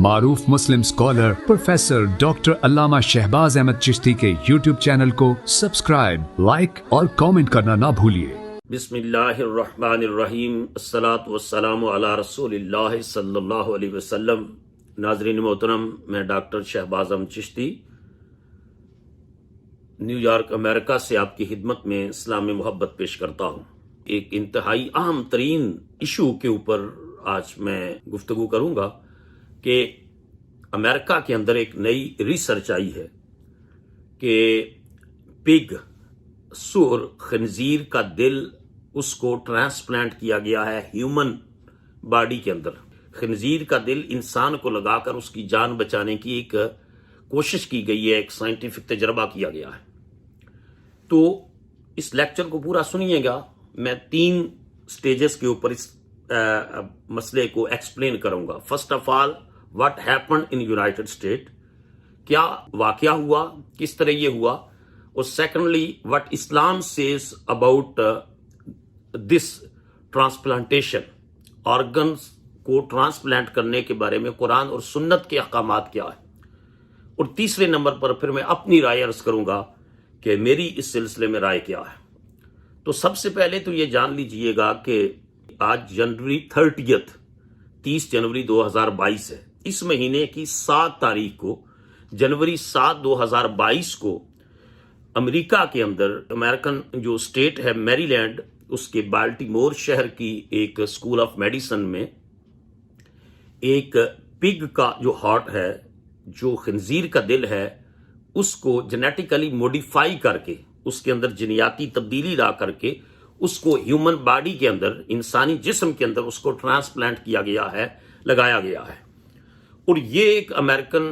معروف مسلم scholar professor doctor علامہ شہباز احمد چشتی کے YouTube channel کو سبسکرائب، لائک اور کامنٹ کرنا نہ بھولیے۔ بسم اللہ الرحمن الرحیم، الصلاۃ والسلام علی رسول اللہ صلی اللہ علیہ وسلم۔ ناظرین محترم، میں doctor Shahbaz Ahmed Chishti New York امریکہ سے آپ کی خدمت میں اسلام محبت پیش کرتا ہوں۔ ایک انتہائی اہم ترین ایشو کے اوپر آج میں گفتگو کروں گا کہ امریکہ کے اندر ایک نئی ریسرچ آئی ہے کہ پگ، سور، خنزیر کا دل، اس کو ٹرانسپلانٹ کیا گیا ہے ہیومن باڈی کے اندر۔ خنزیر کا دل انسان کو لگا کر اس کی جان بچانے کی ایک کوشش کی گئی ہے، ایک سائنٹیفک تجربہ کیا گیا ہے۔ تو اس لیکچر کو پورا سنیے گا، میں 3 سٹیجز کے اوپر اس مسئلے کو ایکسپلین کروں گا۔ First of all, what happened in United State, کیا واقعہ ہوا، کس طرح یہ ہوا، اور secondly what Islam says about this transplantation, organs کو ٹرانسپلانٹ کرنے کے بارے میں قرآن اور سنت کے احکامات کیا ہے، اور تیسرے نمبر پر پھر میں اپنی رائے عرض کروں گا کہ میری اس سلسلے میں رائے کیا ہے۔ تو سب سے پہلے تو یہ جان لیجئے گا کہ آج جنوری 30 جنوری 2022 ہے۔ اس مہینے کی 7 تاریخ کو، جنوری 7 2022 کو، امریکہ کے اندر امریکن جو اسٹیٹ ہے میری لینڈ، اس کے بالٹیمور شہر کی ایک اسکول آف میڈیسن میں ایک پگ کا جو ہارٹ ہے، جو خنزیر کا دل ہے، اس کو جینیٹیکلی موڈیفائی کر کے، اس کے اندر جینیاتی تبدیلی لا کر کے، اس کو ہیومن باڈی کے اندر، انسانی جسم کے اندر اس کو ٹرانسپلانٹ کیا گیا ہے، لگایا گیا ہے۔ اور یہ ایک امریکن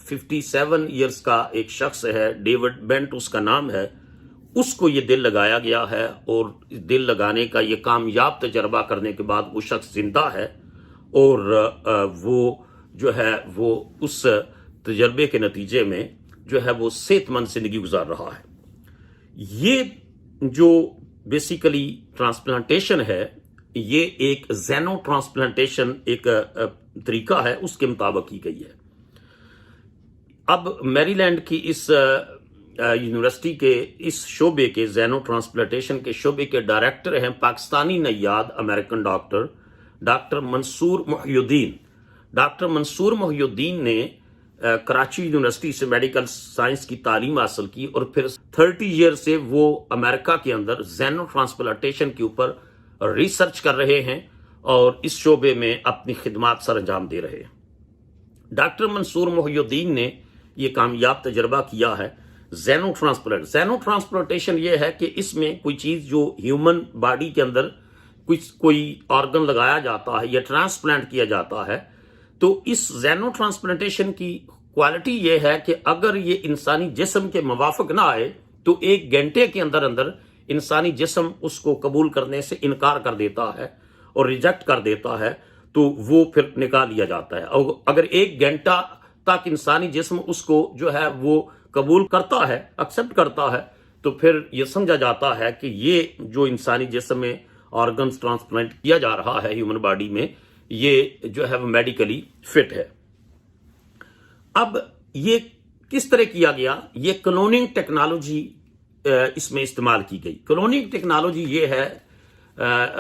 57 ایئرز کا ایک شخص ہے، ڈیوڈ بینٹ اس کا نام ہے، اس کو یہ دل لگایا گیا ہے، اور دل لگانے کا یہ کامیاب تجربہ کرنے کے بعد وہ شخص زندہ ہے، اور وہ جو ہے وہ اس تجربے کے نتیجے میں جو ہے وہ صحت مند زندگی گزار رہا ہے۔ یہ جو بیسیکلی ٹرانسپلانٹیشن ہے، یہ ایک زینو ٹرانسپلانٹیشن ایک طریقہ ہے، اس کے مطابق کی گئی ہے۔ اب میری لینڈ کی اس یونیورسٹی کے اس شعبے کے، زینو ٹرانسپلانٹیشن کے شعبے کے ڈائریکٹر ہیں پاکستانی نیاد امریکن ڈاکٹر منصور محی الدین۔ ڈاکٹر منصور محی الدین نے کراچی یونیورسٹی سے میڈیکل سائنس کی تعلیم حاصل کی، اور پھر 30 ایئر سے وہ امریکہ کے اندر زینو ٹرانسپلانٹیشن کے اوپر ریسرچ کر رہے ہیں اور اس شعبے میں اپنی خدمات سر انجام دے رہے ہیں۔ ڈاکٹر منصور محی الدین نے یہ کامیاب تجربہ کیا ہے زینو ٹرانسپلانٹیشن۔ یہ ہے کہ اس میں کوئی چیز جو ہیومن باڈی کے اندر کوئی آرگن لگایا جاتا ہے یا ٹرانسپلانٹ کیا جاتا ہے، تو اس زینو ٹرانسپلانٹیشن کی کوالٹی یہ ہے کہ اگر یہ انسانی جسم کے موافق نہ آئے تو 1 گھنٹے کے اندر انسانی جسم اس کو قبول کرنے سے انکار کر دیتا ہے اور ریجیکٹ کر دیتا ہے، تو وہ پھر نکال لیا جاتا ہے۔ اور اگر 1 گھنٹہ تک انسانی جسم اس کو جو ہے وہ قبول کرتا ہے، ایکسپٹ کرتا ہے، تو پھر یہ سمجھا جاتا ہے کہ یہ جو انسانی جسم میں آرگنز ٹرانسپلانٹ کیا جا رہا ہے ہیومن باڈی میں، یہ جو ہے وہ میڈیکلی فٹ ہے۔ اب یہ کس طرح کیا گیا؟ یہ کلوننگ ٹیکنالوجی اس میں استعمال کی گئی۔ کلوننگ ٹیکنالوجی یہ ہے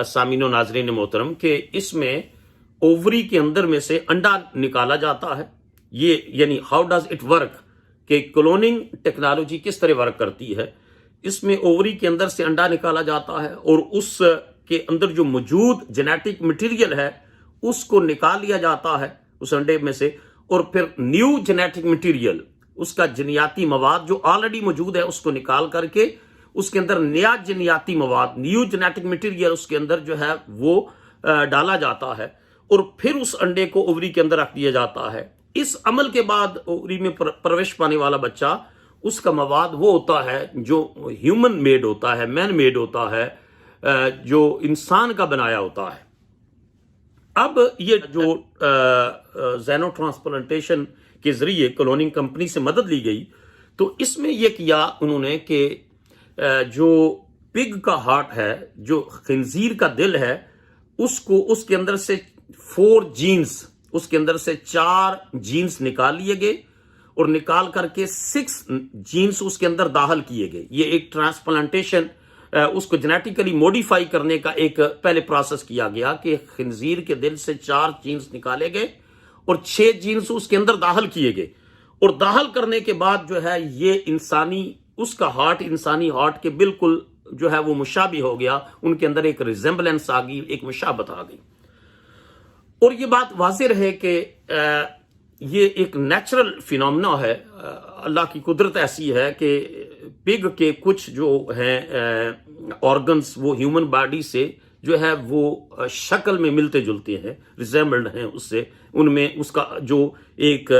سامعین و ناظرین محترم کہ اس میں اووری کے اندر میں سے انڈا نکالا جاتا ہے۔ یہ یعنی ہاؤ ڈز اٹ ورک، کہ کلوننگ ٹیکنالوجی کس طرح ورک کرتی ہے۔ اس میں اووری کے اندر سے انڈا نکالا جاتا ہے، اور اس کے اندر جو موجود جینیٹک مٹیریل ہے اس کو نکال لیا جاتا ہے اس انڈے میں سے، اور پھر نیو جینیٹک مٹیریل، اس کا جنیاتی مواد جو آلریڈی موجود ہے اس کو نکال کر کے اس کے اندر نیا جنیاتی مواد، نیو جینیٹک مٹیریل اس کے اندر جو ہے وہ ڈالا جاتا ہے، اور پھر اس انڈے کو اووری کے اندر رکھ دیا جاتا ہے۔ اس عمل کے بعد اووری میں پرورش پانے والا بچہ، اس کا مواد وہ ہوتا ہے جو ہیومن میڈ ہوتا ہے، مین میڈ ہوتا ہے، جو انسان کا بنایا ہوتا ہے۔ اب یہ جو زینو ٹرانسپلانٹیشن کے ذریعے کلوننگ کمپنی سے مدد لی گئی، تو اس میں یہ کیا انہوں نے کہ جو پگ کا ہارٹ ہے، جو خنزیر کا دل ہے، اس کو اس کے اندر سے 4 جینز اس کے اندر سے 4 جینز نکال لیے گئے اور نکال کر کے 6 جینز اس کے اندر داخل کیے گئے. یہ ایک ٹرانسپلانٹیشن، اس کو جینیٹیکلی موڈیفائی کرنے کا ایک پہلے پروسیس کیا گیا کہ خنزیر کے دل سے 4 جینز نکالے گئے اور 6 جینز اس کے اندر داخل کیے گئے. اور داخل کرنے کے بعد جو ہے یہ اس کا ہارٹ انسانی ہارٹ کے بالکل جو ہے وہ مشابہ ہو گیا، ان کے اندر ایک ریزمبلنس آ گئی، ایک مشابہت آ گئی. اور یہ بات واضح رہے کہ یہ ایک نیچرل فینومنا ہے. اللہ کی قدرت ایسی ہے کہ پگ کے کچھ جو ہیں آرگنز وہ ہیومن باڈی سے جو ہے وہ شکل میں ملتے جلتے ہیں، ریزمبلڈ ہیں اس سے. ان میں اس کا جو ایک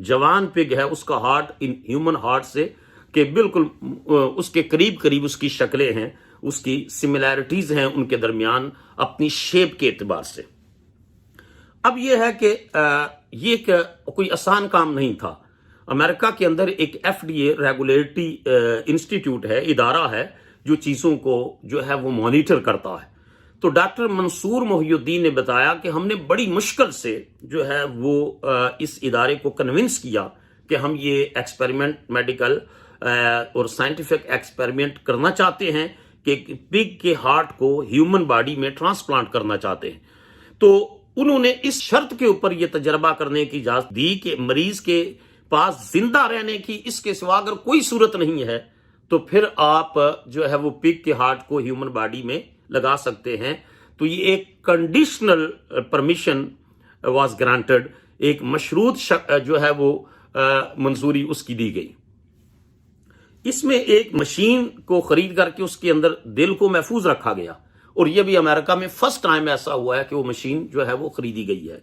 جوان پگ ہے اس کا ہارٹ ہیومن ہارٹ سے کہ بالکل اس کے قریب اس کی شکلیں ہیں، اس کی سملیرٹیز ہیں ان کے درمیان اپنی شیپ کے اعتبار سے. اب یہ ہے کہ یہ کوئی آسان کام نہیں تھا. امریکہ کے اندر ایک FDA ریگولیٹری انسٹیٹیوٹ ہے، ادارہ ہے جو چیزوں کو جو ہے وہ مانیٹر کرتا ہے. تو ڈاکٹر منصور محی الدین نے بتایا کہ ہم نے بڑی مشکل سے جو ہے وہ اس ادارے کو کنونس کیا کہ ہم یہ ایکسپیریمنٹ میڈیکل اور سائنٹیفک ایکسپیریمنٹ کرنا چاہتے ہیں کہ پگ کے ہارٹ کو ہیومن باڈی میں ٹرانسپلانٹ کرنا چاہتے ہیں. تو انہوں نے اس شرط کے اوپر یہ تجربہ کرنے کی اجازت دی کہ مریض کے پاس زندہ رہنے کی اس کے سوا اگر کوئی صورت نہیں ہے تو پھر آپ جو ہے وہ پگ کے ہارٹ کو ہیومن باڈی میں لگا سکتے ہیں. تو یہ ایک کنڈیشنل پرمیشن واز گرانٹڈ، ایک مشروط جو ہے وہ منظوری اس کی دی گئی. اس میں ایک مشین کو خرید کر کے اس کے اندر دل کو محفوظ رکھا گیا، اور یہ بھی امریکہ میں فرسٹ ٹائم ایسا ہوا ہے کہ وہ مشین جو ہے وہ خریدی گئی ہے.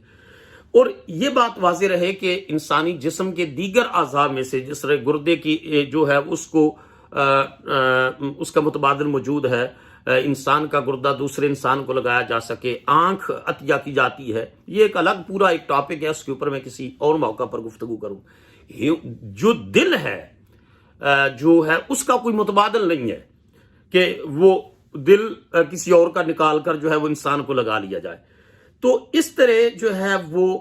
اور یہ بات واضح رہے کہ انسانی جسم کے دیگر اعضاء میں سے جس طرح گردے کی جو ہے اس کا متبادل موجود ہے، انسان کا گردہ دوسرے انسان کو لگایا جا سکے، آنکھ عطیہ کی جاتی ہے. یہ ایک الگ پورا ایک ٹاپک ہے، اس کے اوپر میں کسی اور موقع پر گفتگو کروں. جو دل ہے جو ہے اس کا کوئی متبادل نہیں ہے کہ وہ دل کسی اور کا نکال کر جو ہے وہ انسان کو لگا لیا جائے. تو اس طرح جو ہے وہ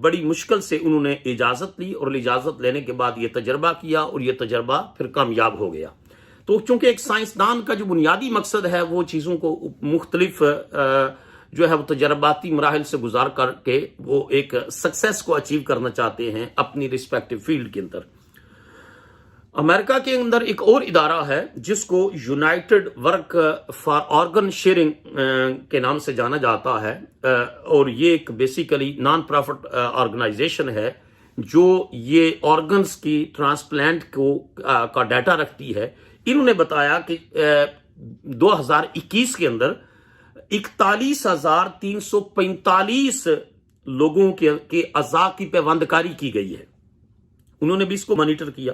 بڑی مشکل سے انہوں نے اجازت لی، اور اجازت لینے کے بعد یہ تجربہ کیا اور یہ تجربہ پھر کامیاب ہو گیا. تو چونکہ ایک سائنسدان کا جو بنیادی مقصد ہے وہ چیزوں کو مختلف جو ہے وہ تجرباتی مراحل سے گزار کر کے وہ ایک سکسیس کو اچیو کرنا چاہتے ہیں اپنی ریسپیکٹیو فیلڈ کے اندر. امریکہ کے اندر ایک اور ادارہ ہے جس کو United work for organ sharing کے نام سے جانا جاتا ہے، اور یہ ایک بیسیکلی نان پروفٹ آرگنائزیشن ہے جو یہ آرگنز کی ٹرانسپلانٹ کا ڈیٹا رکھتی ہے. انہوں نے بتایا کہ 2021 کے اندر 41,345 لوگوں کے اعضاء کی پیوند کاری کی گئی ہے. انہوں نے بھی اس کو مانیٹر کیا.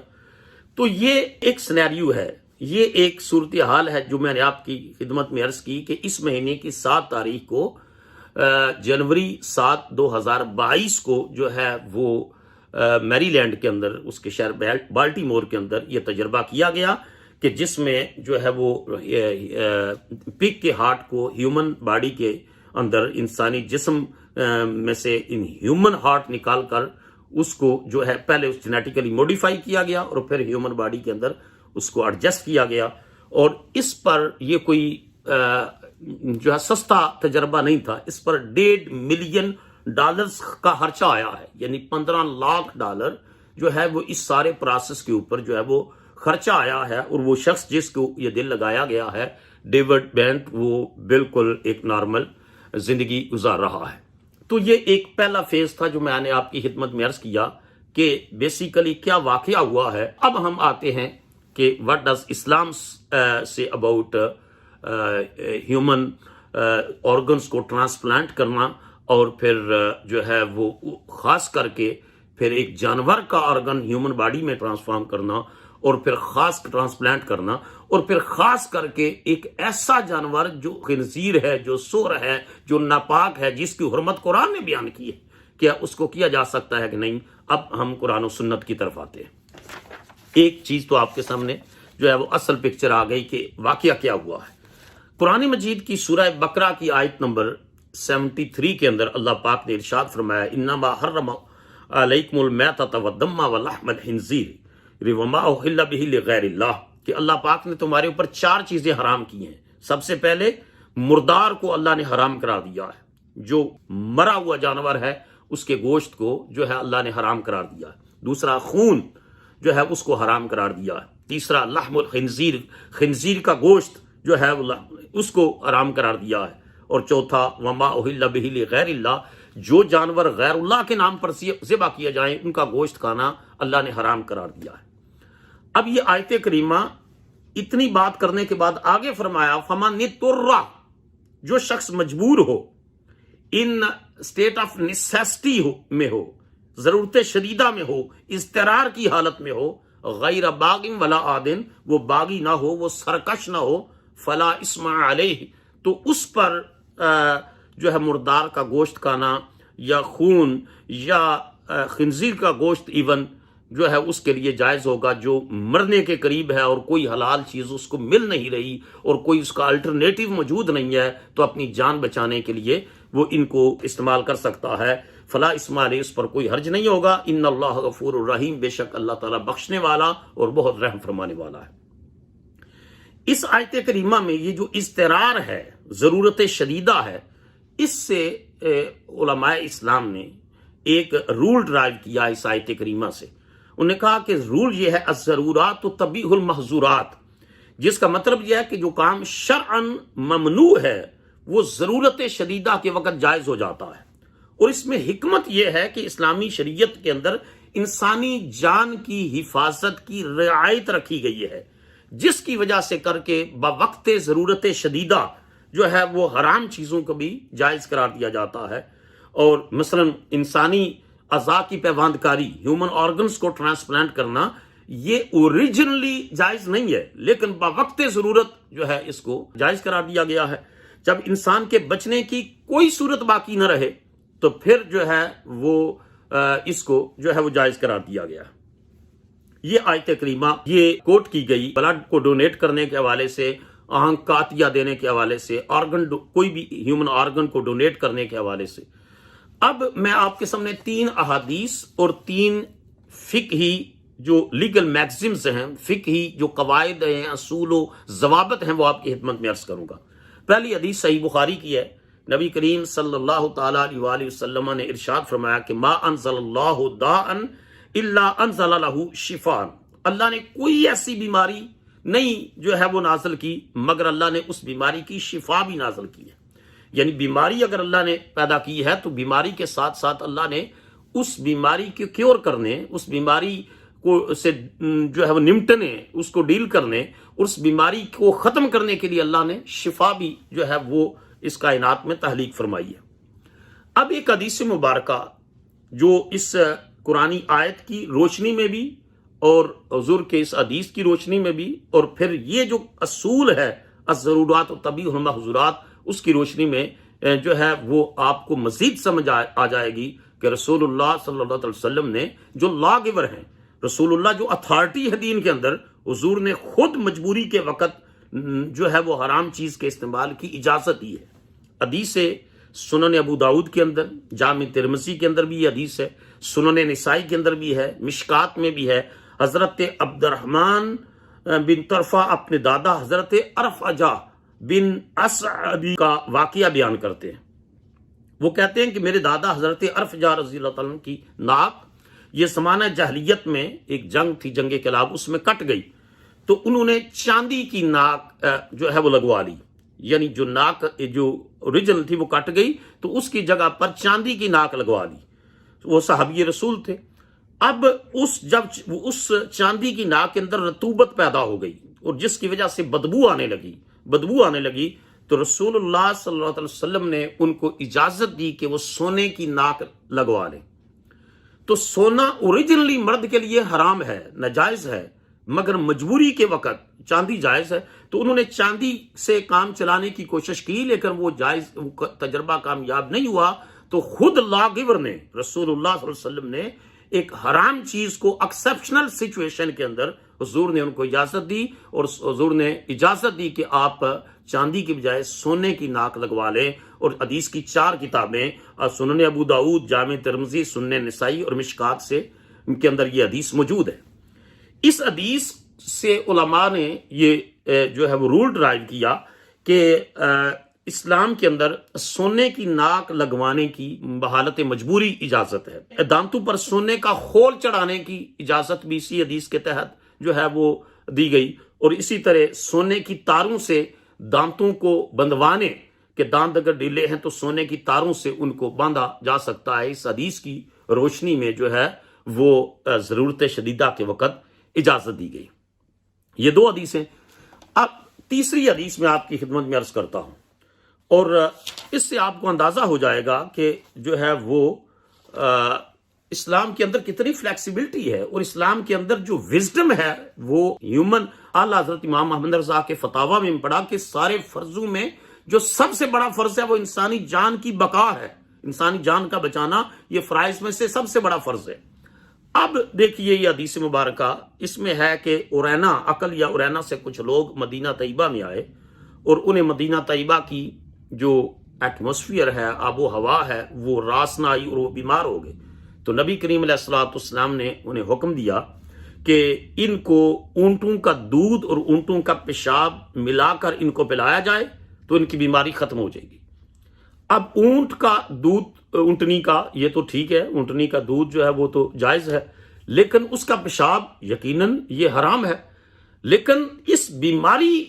تو یہ ایک سینیریو ہے، یہ ایک صورتحال ہے جو میں نے آپ کی خدمت میں عرض کی کہ اس مہینے کی 7 تاریخ کو جنوری 7 2022 کو جو ہے وہ میری لینڈ کے اندر اس کے شہر بالٹیمور کے اندر یہ تجربہ کیا گیا کہ جس میں جو ہے وہ پگ کے ہارٹ کو ہیومن باڈی کے اندر انسانی جسم میں سے ان ہیومن ہارٹ نکال کر اس کو جو ہے پہلے اس جینیٹیکلی موڈیفائی کیا گیا اور پھر ہیومن باڈی کے اندر اس کو ایڈجسٹ کیا گیا. اور اس پر یہ کوئی جو ہے سستا تجربہ نہیں تھا، اس پر $1.5 ملین کا خرچہ آیا ہے، یعنی $15 لاکھ جو ہے وہ اس سارے پروسیس کے اوپر جو ہے وہ خرچہ آیا ہے. اور وہ شخص جس کو یہ دل لگایا گیا ہے ڈیوڈ بینٹ، وہ بالکل ایک نارمل زندگی گزار رہا ہے. تو یہ ایک پہلا فیز تھا جو میں نے آپ کی خدمت میں عرض کیا کہ بیسیکلی کیا واقعہ ہوا ہے. اب ہم آتے ہیں کہ what does اسلام سے اباؤٹ ہیومن آرگنز کو ٹرانسپلانٹ کرنا، اور پھر جو ہے وہ خاص کر کے پھر ایک جانور کا آرگن ہیومن باڈی میں ٹرانسفارم کرنا، اور پھر خاص ٹرانسپلانٹ کرنا، اور پھر خاص کر کے ایک ایسا جانور جو خنزیر ہے، جو سور ہے، جو ناپاک ہے، جس کی حرمت قرآن نے بیان کی ہے، کیا اس کو کیا جا سکتا ہے کہ نہیں. اب ہم قرآن و سنت کی طرف آتے ہیں. ایک چیز تو آپ کے سامنے جو ہے وہ اصل پکچر آ گئی کہ واقعہ کیا ہوا ہے. قرآن مجید کی سورہ بقرہ کی آیت نمبر 73 کے اندر اللہ پاک نے ارشاد فرمایا انما حرم علیکم المیتۃ والدم ولحم الخنزیر وما اہل بہ لغیر اللہ، کہ اللہ پاک نے تمہارے اوپر 4 چیزیں حرام کی ہیں۔ سب سے پہلے مردار کو اللہ نے حرام کرا دیا ہے، جو مرا ہوا جانور ہے اس کے گوشت کو جو ہے اللہ نے حرام قرار دیا ہے۔ دوسرا خون جو ہے اس کو حرام قرار دیا ہے۔ تیسرا لحم الخنزیر، خنزیر کا گوشت جو ہے اس کو حرام قرار دیا ہے۔ اور چوتھا وما اہل بہ لغیر اللہ، جو جانور غیر اللہ کے نام پر ذبح کیا جائیں ان کا گوشت کھانا اللہ نے حرام قرار دیا ہے۔ اب یہ آیت کریمہ اتنی بات کرنے کے بعد آگے فرمایا فمن اضطر، جو شخص مجبور ہو، ان اسٹیٹ آف نیسیسٹی میں ہو، ضرورت شدیدہ میں ہو، اضطرار کی حالت میں ہو، غیر باغ ولا عادن، وہ باغی نہ ہو، وہ سرکش نہ ہو، فلا اسم علیہ، تو اس پر جو ہے مردار کا گوشت کھانا یا خون یا خنزیر کا گوشت ایون جو ہے اس کے لیے جائز ہوگا، جو مرنے کے قریب ہے اور کوئی حلال چیز اس کو مل نہیں رہی اور کوئی اس کا الٹرنیٹیو موجود نہیں ہے، تو اپنی جان بچانے کے لیے وہ ان کو استعمال کر سکتا ہے۔ فلا اسم علیہ، اس پر کوئی حرج نہیں ہوگا۔ ان اللہ غفور الرحیم، بے شک اللہ تعالیٰ بخشنے والا اور بہت رحم فرمانے والا ہے۔ اس آیت کریمہ میں یہ جو اضطرار ہے، ضرورت شدیدہ ہے، اس سے علماء اسلام نے ایک رول ڈرائیو کیا اس آیت کریمہ سے۔ انہوں نے کہا کہ رول یہ ہے الضرورات تبیح المحظورات، جس کا مطلب یہ ہے کہ جو کام شرعاً ممنوع ہے وہ ضرورت شدیدہ کے وقت جائز ہو جاتا ہے۔ اور اس میں حکمت یہ ہے کہ اسلامی شریعت کے اندر انسانی جان کی حفاظت کی رعایت رکھی گئی ہے، جس کی وجہ سے کر کے بوقت ضرورت شدیدہ جو ہے وہ حرام چیزوں کو بھی جائز قرار دیا جاتا ہے۔ اور مثلا انسانی اعضاء کی پیوند کاری، ہیومن آرگنز کو ٹرانسپلانٹ کرنا، یہ اوریجنلی جائز نہیں ہے، لیکن بوقت ضرورت جو ہے اس کو جائز قرار دیا گیا ہے۔ جب انسان کے بچنے کی کوئی صورت باقی نہ رہے تو پھر جو ہے وہ اس کو جو ہے وہ جائز قرار دیا گیا۔ یہ آیت کریمہ یہ کوٹ کی گئی بلڈ کو ڈونیٹ کرنے کے حوالے سے، آنکھ کا عطیہ دینے کے حوالے سے، کوئی بھی ہیومن آرگن کو ڈونیٹ کرنے کے حوالے سے۔ اب میں آپ کے سامنے 3 احادیث اور 3 فقہی جو لیگل میگزمز ہیں، فقہی جو قواعد ہیں، اصول و ضوابط ہیں، وہ آپ کی خدمت میں عرض کروں گا۔ پہلی حدیث صحیح بخاری کی ہے۔ نبی کریم صلی اللہ تعالیٰ علیہ وآلہ وسلم نے ارشاد فرمایا کہ ما انزل اللہ داء الا انزل لہ شفاء، اللہ نے کوئی ایسی بیماری نہیں جو ہے وہ نازل کی مگر اللہ نے اس بیماری کی شفا بھی نازل کی ہے۔ یعنی بیماری اگر اللہ نے پیدا کی ہے تو بیماری کے ساتھ ساتھ اللہ نے اس بیماری کو کیور کرنے، اس بیماری کو سے جو ہے وہ نمٹنے، اس کو ڈیل کرنے، اس بیماری کو ختم کرنے کے لیے اللہ نے شفا بھی جو ہے وہ اس کائنات میں تخلیق فرمائی ہے۔ اب ایک حدیث مبارکہ جو اس قرآنی آیت کی روشنی میں بھی اور حضور کے اس حدیث کی روشنی میں بھی، اور پھر یہ جو اصول ہے الضرورات و تبیح المحظورات، اس کی روشنی میں جو ہے وہ آپ کو مزید سمجھ آ جائے گی کہ رسول اللہ صلی اللہ علیہ وسلم نے جو لا گیور ہیں، رسول اللہ جو اتھارٹی ہے دین کے اندر، حضور نے خود مجبوری کے وقت جو ہے وہ حرام چیز کے استعمال کی اجازت دی ہے۔ حدیث سنن ابو داؤد کے اندر، جامع ترمذی کے اندر بھی یہ حدیث ہے، سنن نسائی کے اندر بھی ہے، مشکات میں بھی ہے۔ حضرت عبد الرحمن بن طرفہ اپنے دادا حضرت ارفجہ بن اسعد کا واقعہ بیان کرتے ہیں۔ وہ کہتے ہیں کہ میرے دادا حضرت ارفجہ رضی اللہ تعالیٰ کی ناک، یہ زمانہ جاہلیت میں ایک جنگ تھی، جنگ کلاب، اس میں کٹ گئی، تو انہوں نے چاندی کی ناک جو ہے وہ لگوا لی، یعنی جو ناک جو اوریجنل تھی وہ کٹ گئی تو اس کی جگہ پر چاندی کی ناک لگوا لی۔ وہ صحابی رسول تھے۔ اب جب اس چاندی کی ناک کے اندر رطوبت پیدا ہو گئی اور جس کی وجہ سے بدبو آنے لگی تو رسول اللہ صلی اللہ علیہ وسلم نے ان کو اجازت دی کہ وہ سونے کی ناک لگوا لیں۔ تو سونا اوریجنلی مرد کے لیے حرام ہے، ناجائز ہے، مگر مجبوری کے وقت چاندی جائز ہے۔ تو انہوں نے چاندی سے کام چلانے کی کوشش کی، لیکن وہ تجربہ کامیاب نہیں ہوا، تو خود لا گیور نے، رسول اللہ صلی اللہ علیہ وسلم نے ایک حرام چیز کو ایکسیپشنل سچویشن کے اندر حضور نے ان کو اجازت دی، اور حضور نے اجازت دی کہ آپ چاندی کی بجائے سونے کی ناک لگوا لیں، اور حدیث کی 4 کتابیں سنن ابو داؤد، جامع ترمذی، سنن نسائی اور مشکات سے ان کے اندر یہ حدیث موجود ہے۔ اس حدیث سے علماء نے یہ جو ہے وہ رول ڈرائیو کیا کہ اسلام کے اندر سونے کی ناک لگوانے کی بحالت مجبوری اجازت ہے۔ دانتوں پر سونے کا خول چڑھانے کی اجازت بھی اسی حدیث کے تحت جو ہے وہ دی گئی، اور اسی طرح سونے کی تاروں سے دانتوں کو بندوانے کہ دانت اگر ڈھیلے ہیں تو سونے کی تاروں سے ان کو باندھا جا سکتا ہے۔ اس حدیث کی روشنی میں جو ہے وہ ضرورت شدیدہ کے وقت اجازت دی گئی۔ یہ 2 حدیثیں۔ اب تیسری حدیث میں آپ کی خدمت میں عرض کرتا ہوں، اور اس سے آپ کو اندازہ ہو جائے گا کہ جو ہے وہ اسلام کے اندر کتنی فلیکسیبلٹی ہے، اور اسلام کے اندر جو وزڈم ہے وہ ہیومن۔ اعلیٰ حضرت امام محمد رضا کے فتاویٰ میں پڑھا کہ سارے فرضوں میں جو سب سے بڑا فرض ہے وہ انسانی جان کی بقا ہے، انسانی جان کا بچانا یہ فرائض میں سے سب سے بڑا فرض ہے۔ اب دیکھیے یہ حدیث مبارکہ، اس میں ہے کہ ارینا عقل یا ارینا سے کچھ لوگ مدینہ طیبہ میں آئے، اور انہیں مدینہ طیبہ کی جو ایٹماسفیئر ہے، آب و ہوا ہے، وہ راس نہ آئی اور وہ بیمار ہو گئے۔ تو نبی کریم علیہ الصلوۃ والسلام نے انہیں حکم دیا کہ ان کو اونٹوں کا دودھ اور اونٹوں کا پیشاب ملا کر ان کو پلایا جائے تو ان کی بیماری ختم ہو جائے گی۔ اب اونٹ کا دودھ، اونٹنی کا، یہ تو ٹھیک ہے، اونٹنی کا دودھ جو ہے وہ تو جائز ہے، لیکن اس کا پیشاب یقیناً یہ حرام ہے۔ لیکن اس بیماری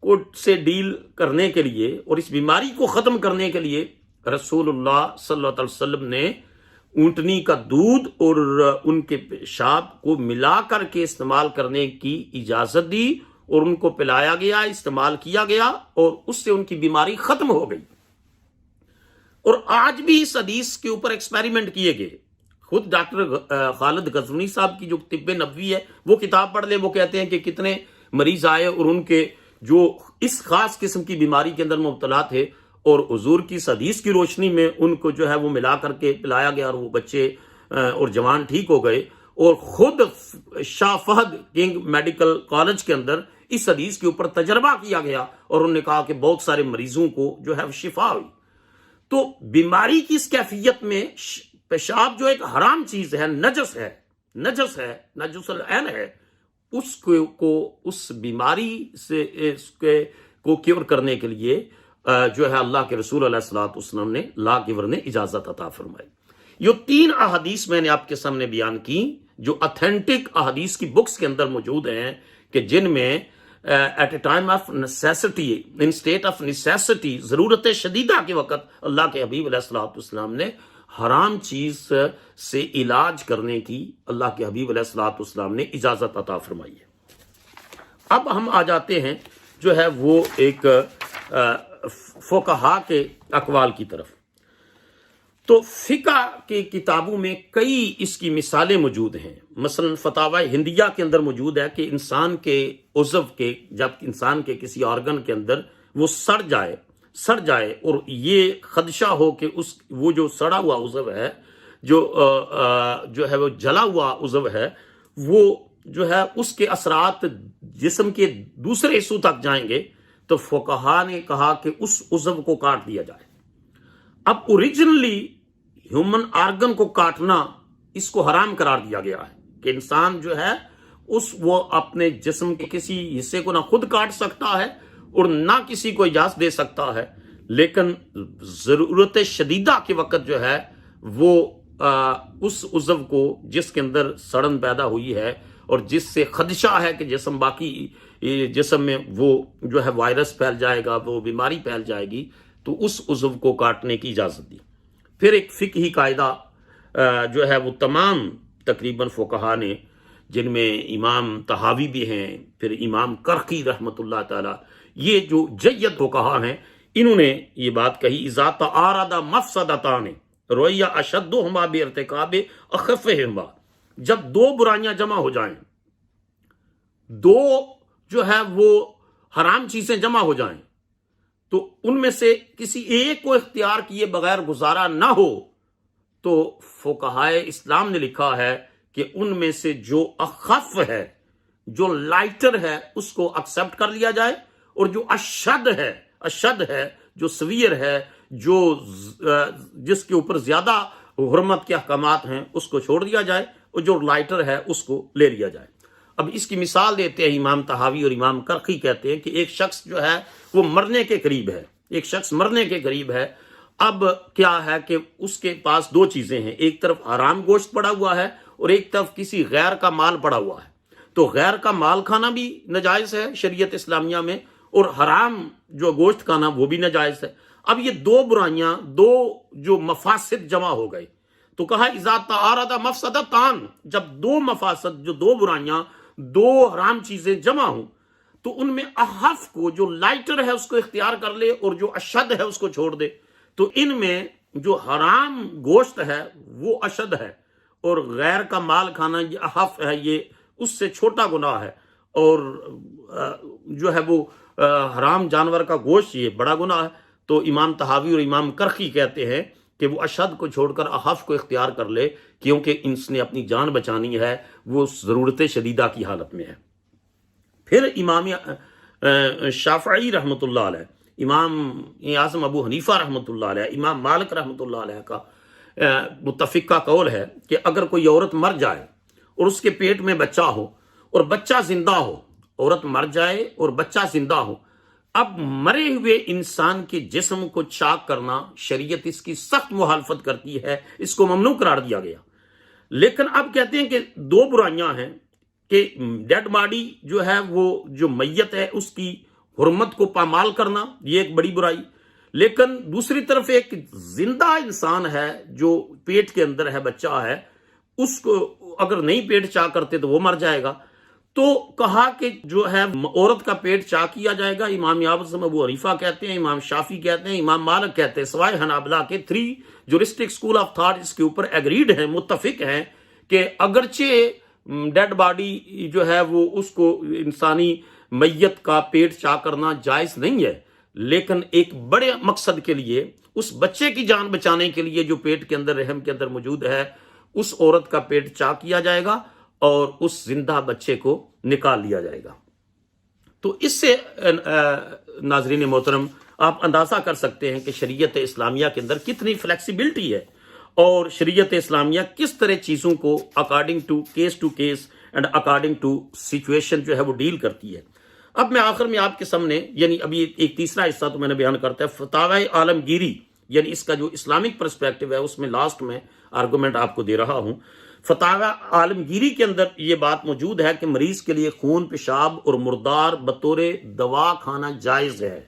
کو سے ڈیل کرنے کے لیے اور اس بیماری کو ختم کرنے کے لیے رسول اللہ صلی اللہ علیہ وسلم نے اونٹنی کا دودھ اور ان کے پیشاب کو ملا کر کے استعمال کرنے کی اجازت دی، اور ان کو پلایا گیا، استعمال کیا گیا، اور اس سے ان کی بیماری ختم ہو گئی۔ اور آج بھی اس حدیث کے اوپر ایکسپیریمنٹ کیے گئے۔ خود ڈاکٹر خالد غزنوی صاحب کی جو طب نبوی ہے وہ کتاب پڑھ لیں، وہ کہتے ہیں کہ کتنے مریض آئے اور ان کے جو اس خاص قسم کی بیماری کے اندر مبتلا تھے، اور حضور کی اس حدیث کی روشنی میں ان کو جو ہے وہ ملا کر کے پلایا گیا، اور وہ بچے اور جوان ٹھیک ہو گئے۔ اور خود شاہ فہد کنگ میڈیکل کالج کے اندر اس حدیث کے اوپر تجربہ کیا گیا، اور انہوں نے کہا کہ بہت سارے مریضوں کو جو ہے شفا ہوئی۔ تو بیماری کی اس کیفیت میں پیشاب جو ایک حرام چیز ہے، نجس ہے، نجس العین ہے، اس کو اس بیماری سے کو کیور کرنے کے لیے جو ہے اللہ کے رسول علیہ الصلوۃ والسلام نے لا گیور نے اجازت عطا فرمائی۔ یہ 3 احادیث میں نے آپ کے سامنے بیان کی جو اتھینٹک احادیث کی بکس کے اندر موجود ہیں، کہ جن میں at a time of necessity, in state of necessity, ضرورت شدیدہ کے وقت اللہ کے حبیب علیہ الصلوۃ والسلام نے حرام چیز سے علاج کرنے کی اللہ کے حبیب علیہ الصلوۃ والسلام نے اجازت عطا فرمائی ہے۔ اب ہم آ جاتے ہیں جو ہے وہ ایک فقہا کے اقوال کی طرف۔ تو فقہ کی کتابوں میں کئی اس کی مثالیں موجود ہیں۔ مثلا فتاوی ہندیہ کے اندر موجود ہے کہ انسان کے عضو کے، جب انسان کے کسی آرگن کے اندر وہ سڑ جائے اور یہ خدشہ ہو کہ وہ جو سڑا ہوا عضو ہے، جو ہے وہ جلا ہوا عضو ہے، وہ جو ہے اس کے اثرات جسم کے دوسرے حصوں تک جائیں گے، تو فقہا نے کہا کہ اس عضو کو کاٹ دیا جائے۔ اب اوریجنلی ہیومن آرگن کو کاٹنا اس کو حرام قرار دیا گیا ہے کہ انسان جو ہے وہ اپنے جسم کے کسی حصے کو نہ خود کاٹ سکتا ہے اور نہ کسی کو اجازت دے سکتا ہے، لیکن ضرورت شدیدہ کے وقت جو ہے وہ اس عضو کو جس کے اندر سڑن پیدا ہوئی ہے اور جس سے خدشہ ہے کہ جسم میں وہ جو ہے وائرس پھیل جائے گا، وہ بیماری پھیل جائے گی، تو اس عضو کو کاٹنے کی اجازت دی۔ پھر ایک فقہی قاعدہ جو ہے وہ تمام تقریباً فقہا نے، جن میں امام طحاوی بھی ہیں، پھر امام کرخی رحمۃ اللہ تعالی، یہ جو جید فقہا ہیں، انہوں نے یہ بات کہی، اذا تعارض مفسدتان روی اشدہما بارتکاب اخفہما، جب 2 برائیاں جمع ہو جائیں، 2 جو ہے وہ حرام چیزیں جمع ہو جائیں، تو ان میں سے کسی ایک کو اختیار کیے بغیر گزارا نہ ہو، تو فقہائے اسلام نے لکھا ہے کہ ان میں سے جو اخف ہے، جو لائٹر ہے، اس کو ایکسپٹ کر لیا جائے، اور جو اشد ہے جو سویر ہے، جو جس کے اوپر زیادہ حرمت کے احکامات ہیں، اس کو چھوڑ دیا جائے، اور جو لائٹر ہے اس کو لے لیا جائے۔ اب اس کی مثال دیتے ہیں امام طحاوی اور امام کرخی، کہتے ہیں کہ ایک شخص جو ہے وہ مرنے کے قریب ہے، ایک شخص مرنے کے قریب ہے۔ اب کیا ہے کہ اس کے پاس دو چیزیں ہیں، ایک طرف حرام گوشت پڑا ہوا ہے اور ایک طرف کسی غیر کا مال پڑا ہوا ہے۔ تو غیر کا مال کھانا بھی ناجائز ہے شریعت اسلامیہ میں، اور حرام جو گوشت کھانا وہ بھی ناجائز ہے۔ اب یہ دو برائیاں، دو جو مفاسد جمع ہو گئے، تو کہا اذا تعارض مفسدتان، جب دو مفاسد، جو دو برائیاں، دو حرام چیزیں جمع ہوں، تو ان میں احف کو، جو لائٹر ہے اس کو اختیار کر لے اور جو اشد ہے اس کو چھوڑ دے۔ تو ان میں جو حرام گوشت ہے وہ اشد ہے، اور غیر کا مال کھانا یہ احف ہے، یہ اس سے چھوٹا گناہ ہے، اور جو ہے وہ حرام جانور کا گوشت یہ بڑا گناہ ہے۔ تو امام طحاوی اور امام کرخی کہتے ہیں کہ وہ اشد کو چھوڑ کر احف کو اختیار کر لے، کیونکہ اس نے اپنی جان بچانی ہے، وہ ضرورت شدیدہ کی حالت میں ہے۔ پھر امام شافعی رحمۃ اللہ علیہ، امام اعظم ابو حنیفہ رحمۃ اللہ علیہ، امام مالک رحمۃ اللہ علیہ کا متفقہ قول ہے کہ اگر کوئی عورت مر جائے اور اس کے پیٹ میں بچہ ہو اور بچہ زندہ ہو، عورت مر جائے اور بچہ زندہ ہو، اب مرے ہوئے انسان کے جسم کو چاک کرنا، شریعت اس کی سخت مخالفت کرتی ہے، اس کو ممنوع قرار دیا گیا۔ لیکن اب کہتے ہیں کہ دو برائیاں ہیں، کہ ڈیڈ باڈی جو ہے، وہ جو میت ہے اس کی حرمت کو پامال کرنا، یہ ایک بڑی برائی، لیکن دوسری طرف ایک زندہ انسان ہے جو پیٹ کے اندر ہے، بچہ ہے، اس کو اگر نہیں پیٹ چاک کرتے تو وہ مر جائے گا۔ تو کہا کہ جو ہے عورت کا پیٹ چاک کیا جائے گا۔ امام اعظم ابو حنیفہ کہتے ہیں، امام شافی کہتے ہیں، امام مالک کہتے ہیں، سوائے حنابلہ کے 3 جورسٹک اسکول آف تھاٹ اس کے اوپر ایگریڈ ہیں، متفق ہیں کہ اگرچہ ڈیڈ باڈی جو ہے وہ اس کو انسانی میت کا پیٹ چاک کرنا جائز نہیں ہے، لیکن ایک بڑے مقصد کے لیے، اس بچے کی جان بچانے کے لیے جو پیٹ کے اندر، رحم کے اندر موجود ہے، اس عورت کا پیٹ چاک کیا جائے گا اور اس زندہ بچے کو نکال لیا جائے گا۔ تو اس سے ناظرین محترم آپ اندازہ کر سکتے ہیں کہ شریعت اسلامیہ کے اندر کتنی فلیکسیبلٹی ہے، اور شریعت اسلامیہ کس طرح چیزوں کو according to case and according to situation جو ہے وہ ڈیل کرتی ہے۔ اب میں آخر میں آپ کے سامنے، یعنی ابھی ایک تیسرا حصہ تو میں نے بیان کرتا ہے فتاوی عالمگیری، یعنی اس کا جو اسلامک پرسپیکٹو ہے، اس میں لاسٹ میں آرگومنٹ آپ کو دے رہا ہوں۔ فتاوی عالمگیری کے اندر یہ بات موجود ہے کہ مریض کے لیے خون، پیشاب اور مردار بطور دوا کھانا جائز ہے،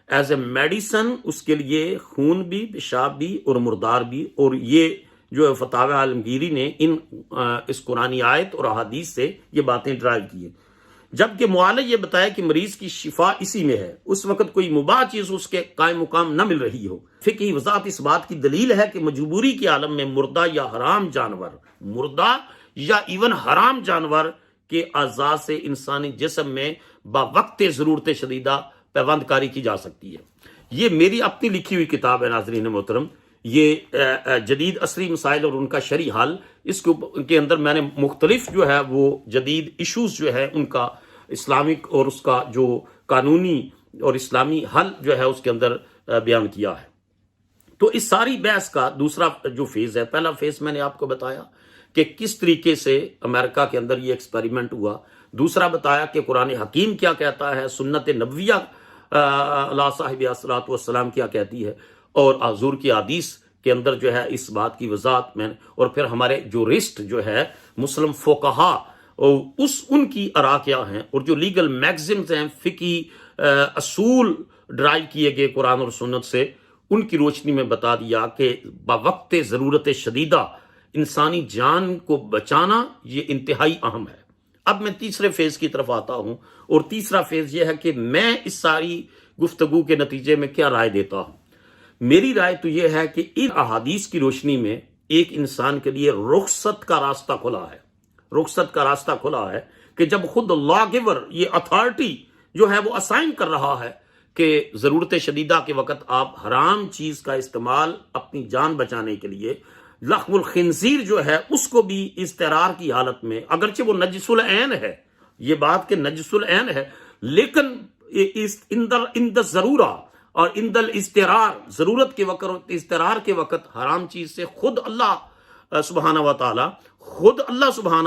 ایز اے میڈیسن، اس کے لیے خون بھی، پیشاب بھی اور مردار بھی، اور یہ جو فتاوی عالمگیری نے اس قرآنی آیت اور احادیث سے یہ باتیں ڈرائیو کی ہیں۔ جبکہ معالج یہ بتایا کہ مریض کی شفا اسی میں ہے، اس وقت کوئی مباح چیز اس کے قائم مقام نہ مل رہی ہو۔ فقہی وضاحت اس بات کی دلیل ہے کہ مجبوری کے عالم میں مردہ یا حرام جانور، مردہ یا ایون حرام جانور کے اعضاء سے انسانی جسم میں باوقت ضرورت شدیدہ پیوند کاری کی جا سکتی ہے۔ یہ میری اپنی لکھی ہوئی کتاب ہے ناظرین محترم، یہ جدید عصری مسائل اور ان کا شرعی حل، اس کے اندر میں نے مختلف جو ہے وہ جدید ایشوز جو ہے ان کا اسلامک اور اس کا جو قانونی اور اسلامی حل جو ہے اس کے اندر بیان کیا ہے۔ تو اس ساری بحث کا دوسرا جو فیز ہے، پہلا فیز میں نے آپ کو بتایا کہ کس طریقے سے امریکہ کے اندر یہ ایکسپیریمنٹ ہوا، دوسرا بتایا کہ قرآن حکیم کیا کہتا ہے، سنت نبویہ علیہ صاحب الصلاۃ والسلام کیا کہتی ہے، اور حضور کی حدیث کے اندر جو ہے اس بات کی وضاحت میں، اور پھر ہمارے جو رسٹ جو ہے مسلم فقہا، ان کی آراء کیا ہیں، اور جو لیگل میگزمز ہیں، فقہی اصول ڈرائیو کیے گئے قرآن اور سنت سے، ان کی روشنی میں بتا دیا کہ باوقت ضرورت شدیدہ انسانی جان کو بچانا یہ انتہائی اہم ہے۔ اب میں تیسرے فیز کی طرف آتا ہوں، اور تیسرا فیز یہ ہے کہ میں اس ساری گفتگو کے نتیجے میں کیا رائے دیتا ہوں۔ میری رائے تو یہ ہے کہ ان احادیث کی روشنی میں ایک انسان کے لیے رخصت کا راستہ کھلا ہے، رخصت کا راستہ کھلا ہے کہ جب خود لا گیور یہ اتھارٹی جو ہے وہ اسائن کر رہا ہے کہ ضرورت شدیدہ کے وقت آپ حرام چیز کا استعمال اپنی جان بچانے کے لیے، لحم الخنزیر جو ہے اس کو بھی اضطرار کی حالت میں، اگرچہ وہ نجس العین ہے، یہ بات کہ نجس العین ہے، لیکن اند ضرورہ اور اند الاضطرار، ضرورت کے وقت اور اضطرار کے وقت حرام چیز سے خود اللہ سبحانہ و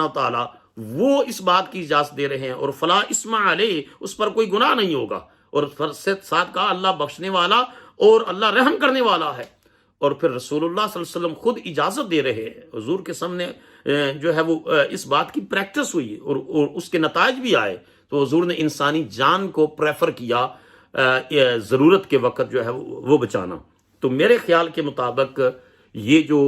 تعالی وہ اس بات کی اجازت دے رہے ہیں، اور فلا اسم علیہ، اس پر کوئی گناہ نہیں ہوگا، اور ساتھ کہا اللہ بخشنے والا اور اللہ رحم کرنے والا ہے۔ اور پھر رسول اللہ صلی اللہ علیہ وسلم خود اجازت دے رہے ہیں، حضور کے سامنے جو ہے وہ اس بات کی پریکٹس ہوئی اور اس کے نتائج بھی آئے، تو حضور نے انسانی جان کو پریفر کیا ضرورت کے وقت جو ہے وہ بچانا۔ تو میرے خیال کے مطابق یہ جو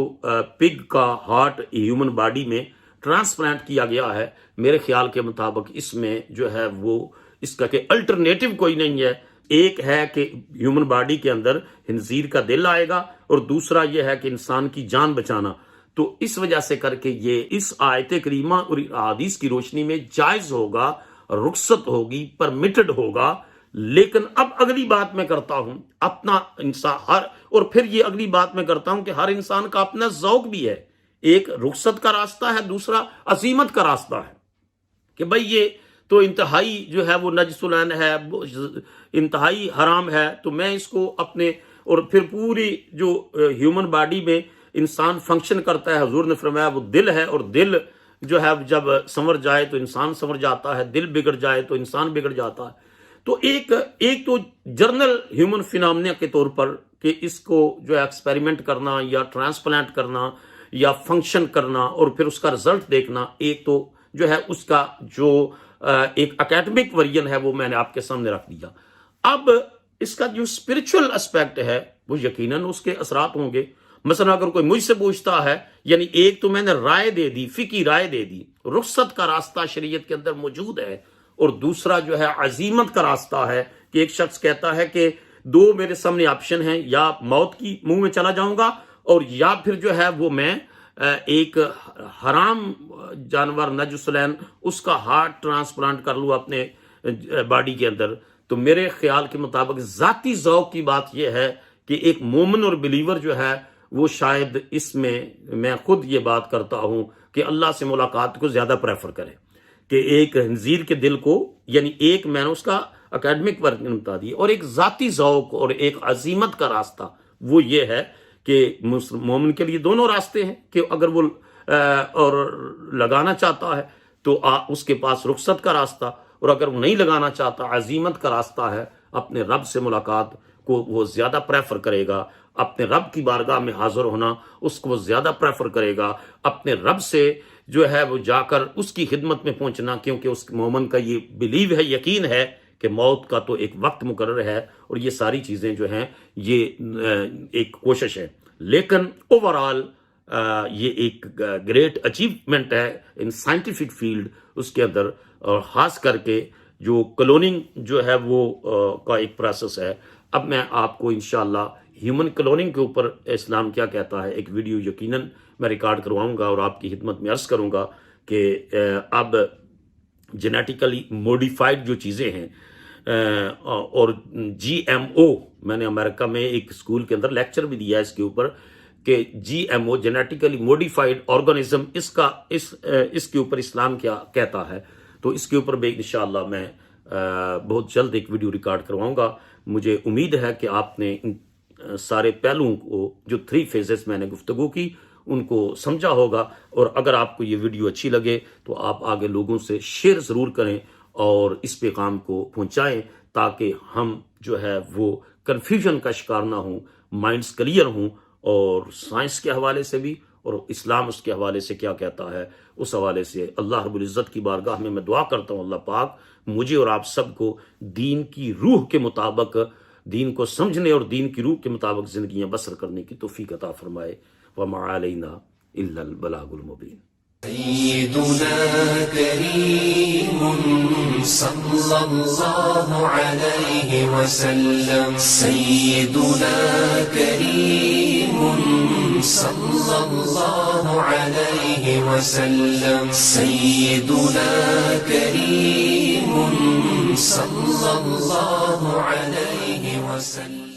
پگ کا ہارٹ ہیومن باڈی میں ٹرانسپلانٹ کیا گیا ہے، میرے خیال کے مطابق اس میں جو ہے وہ اس کا کہ الٹرنیٹو کوئی نہیں ہے۔ ایک ہے کہ ہیومن باڈی کے اندر خنزیر کا دل آئے گا، اور دوسرا یہ ہے کہ انسان کی جان بچانا۔ تو اس وجہ سے کر کے یہ اس آیت کریمہ اور احادیث کی روشنی میں جائز ہوگا، رخصت ہوگی، پرمیٹڈ ہوگا۔ لیکن اب اگلی بات میں کرتا ہوں، اپنا انسان اور پھر یہ اگلی بات میں کرتا ہوں کہ ہر انسان کا اپنا ذوق بھی ہے۔ ایک رخصت کا راستہ ہے، دوسرا عزیمت کا راستہ ہے، کہ بھئی یہ تو انتہائی جو ہے وہ نجس العین ہے، انتہائی حرام ہے، تو میں اس کو اپنے، اور پھر پوری جو ہیومن باڈی میں انسان فنکشن کرتا ہے، حضور نے فرمایا وہ دل ہے، اور دل جو ہے جب سنور جائے تو انسان سنور جاتا ہے، دل بگڑ جائے تو انسان بگڑ جاتا ہے۔ تو ایک تو جرنل ہیومن فینامنا کے طور پر کہ اس کو جو ہے ایکسپیریمنٹ کرنا یا ٹرانسپلانٹ کرنا یا فنکشن کرنا اور پھر اس کا رزلٹ دیکھنا، ایک تو جو ہے اس کا جو ایک اکیڈمک ورژن ہے وہ میں نے آپ کے سامنے رکھ دیا۔ اب اس کا جو اسپرچول اسپیکٹ ہے وہ یقیناً اس کے اثرات ہوں گے۔ مثلا اگر کوئی مجھ سے پوچھتا ہے، یعنی ایک تو میں نے رائے دے دی، فقہی رائے دے دی، رخصت کا راستہ شریعت کے اندر موجود ہے، اور دوسرا جو ہے عزیمت کا راستہ ہے کہ ایک شخص کہتا ہے کہ دو میرے سامنے آپشن ہیں، یا موت کی منہ میں چلا جاؤں گا، اور یا پھر جو ہے وہ میں ایک حرام جانور نجس العین اس کا ہارٹ ٹرانسپلانٹ کر لوں اپنے باڈی کے اندر۔ تو میرے خیال کے مطابق ذاتی ذوق کی بات یہ ہے کہ ایک مومن اور بلیور جو ہے وہ شاید اس میں خود یہ بات کرتا ہوں کہ اللہ سے ملاقات کو زیادہ پریفر کرے کہ ایک خنزیر کے دل کو، یعنی ایک میں نے اس کا اکیڈمک ورژن بتا دی، اور ایک ذاتی ذوق اور ایک عزیمت کا راستہ وہ یہ ہے کہ مومن کے لیے دونوں راستے ہیں کہ اگر وہ اور لگانا چاہتا ہے تو اس کے پاس رخصت کا راستہ، اور اگر وہ نہیں لگانا چاہتا عزیمت کا راستہ ہے، اپنے رب سے ملاقات کو وہ زیادہ پریفر کرے گا، اپنے رب کی بارگاہ میں حاضر ہونا اس کو وہ زیادہ پریفر کرے گا، اپنے رب سے جو ہے وہ جا کر اس کی خدمت میں پہنچنا، کیونکہ اس مومن کا یہ بلیو ہے، یقین ہے کہ موت کا تو ایک وقت مقرر ہے، اور یہ ساری چیزیں جو ہیں یہ ایک کوشش ہے۔ لیکن اوورآل یہ ایک گریٹ اچیومنٹ ہے ان سائنٹیفک فیلڈ اس کے اندر، اور خاص کر کے جو کلوننگ جو ہے وہ کا ایک پروسیس ہے۔ اب میں آپ کو انشاءاللہ ہیومن کلوننگ کے اوپر اسلام کیا کہتا ہے ایک ویڈیو یقیناً میں ریکارڈ کرواؤں گا اور آپ کی خدمت میں عرض کروں گا کہ اب جینیٹیکلی موڈیفائڈ جو چیزیں ہیں، اور جی ایم او، میں نے امریکہ میں ایک اسکول کے اندر لیکچر بھی دیا ہے اس کے اوپر کہ G M O genetically modified organism, اس کے اوپر اسلام کیا کہتا ہے۔ تو اس کے اوپر بھی انشاءاللہ میں بہت جلد ایک ویڈیو ریکارڈ کرواؤں گا۔ مجھے امید ہے کہ آپ نے ان سارے پہلوؤں کو جو 3 فیزز میں نے گفتگو کی ان کو سمجھا ہوگا، اور اگر آپ کو یہ ویڈیو اچھی لگے تو آپ آگے لوگوں سے شیئر ضرور کریں اور اس پیغام کو پہنچائیں تاکہ ہم جو ہے وہ کنفیوژن کا شکار نہ ہوں، مائنڈز کلیئر ہوں، اور سائنس کے حوالے سے بھی اور اسلام اس کے حوالے سے کیا کہتا ہے اس حوالے سے۔ اللہ رب العزت کی بارگاہ میں دعا کرتا ہوں اللہ پاک مجھے اور آپ سب کو دین کی روح کے مطابق، دین کو سمجھنے اور دین کی روح کے مطابق زندگیاں بسر کرنے کی توفیق عطا فرمائے۔ وما علینا الا البلاغ المبین۔ سيدنا كريم صلى الله عليه وسلم، سيدنا كريم صلى الله عليه وسلم، سيدنا كريم صلى الله عليه وسلم۔